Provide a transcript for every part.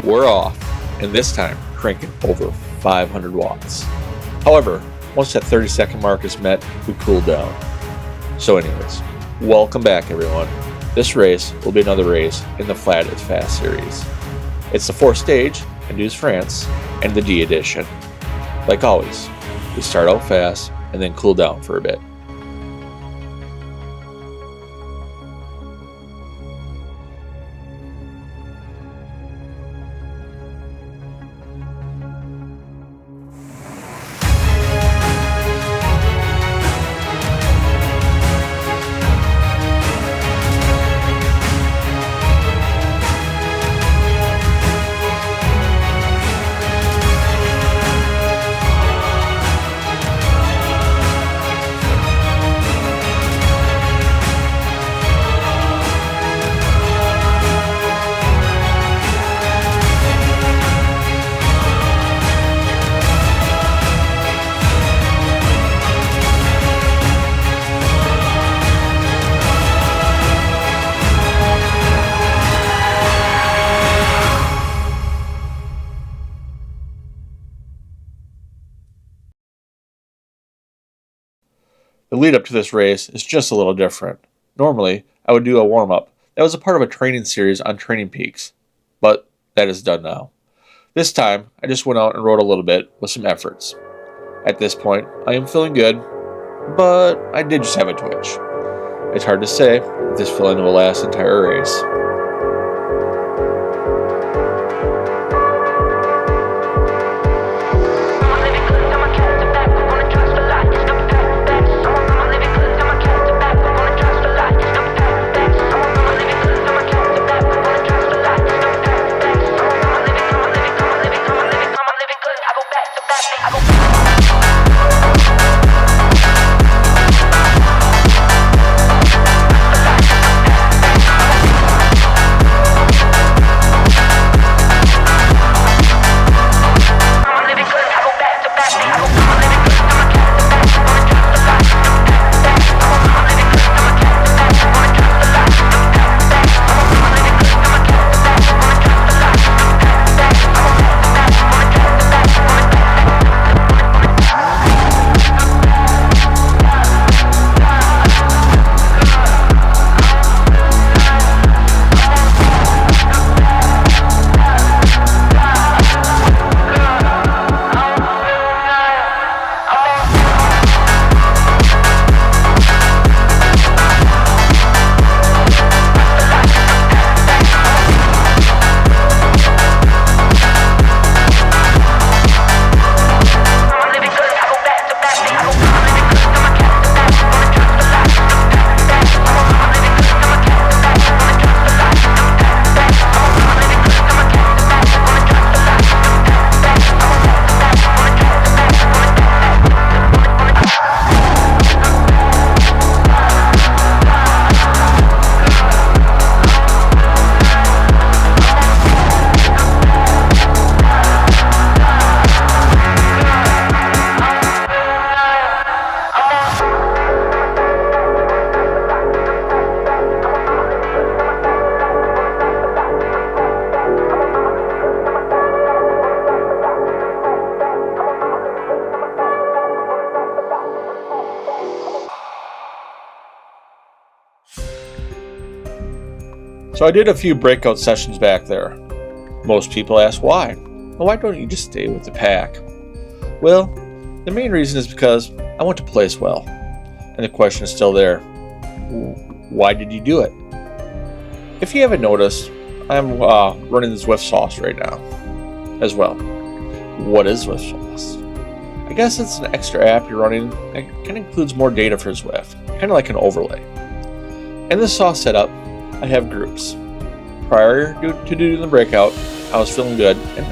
we're off, and this time cranking over 500 watts. However, once that 30-second mark is met, we cool down. So anyways, welcome back everyone. This race will be another race in the Flat is Fast series. It's the fourth stage in Douce France and the D edition. Like always, we start out fast and then cool down for a bit. The lead up to this race is just a little different. Normally, I would do a warm-up that was a part of a training series on Training Peaks, but that is done now. This time, I just went out and rode a little bit with some efforts. At this point, I am feeling good, but I did just have a twitch. It's hard to say if this feeling will last the entire race. So I did a few breakout sessions back there. Most people ask why. Well, why don't you just stay with the pack? Well, the main reason is because I want to place well. And the question is still there. Why did you do it? If you haven't noticed, I'm running the Zwift sauce right now as well. What is Zwift sauce? I guess it's an extra app you're running that kind of includes more data for Zwift, kind of like an overlay. In this sauce setup, I have groups. Prior to doing the breakout, I was feeling good, and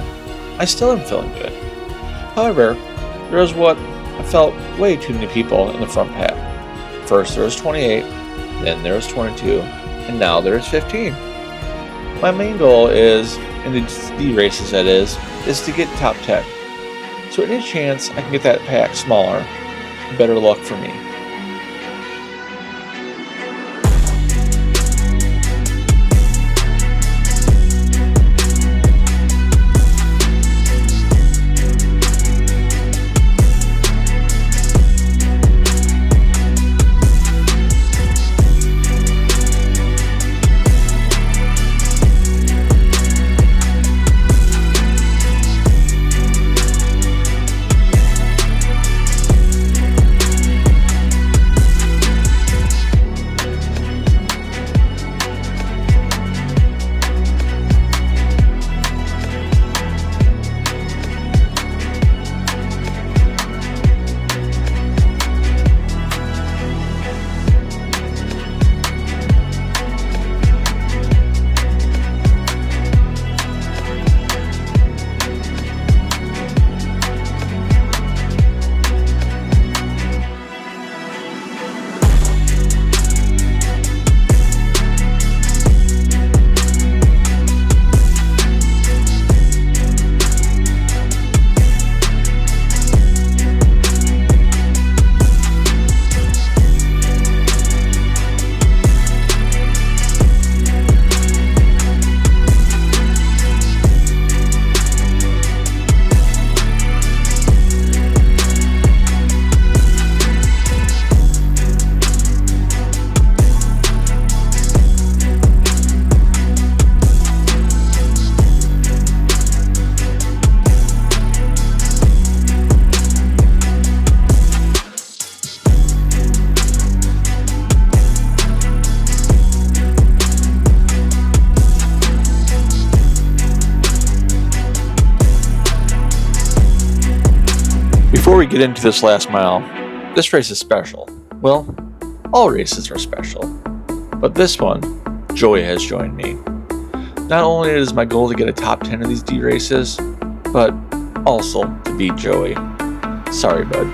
I still am feeling good. However, there was what I felt way too many people in the front pack. First there was 28, then there was 22, and now there's 15. My main goal is, in the D races that is to get top 10. So any chance I can get that pack smaller, better luck for me. Before we get into this last mile, this race is special. Well, all races are special. But this one, Joey has joined me. Not only is my goal to get a top 10 of these D races, but also to beat Joey. Sorry, bud.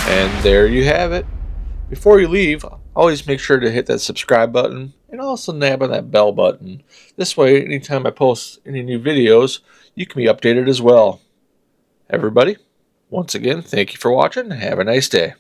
And there you have it. Before you leave, always make sure to hit that subscribe button and also nab on that bell button. This way, anytime I post any new videos, you can be updated as well. Everybody, once again, thank you for watching and have a nice day.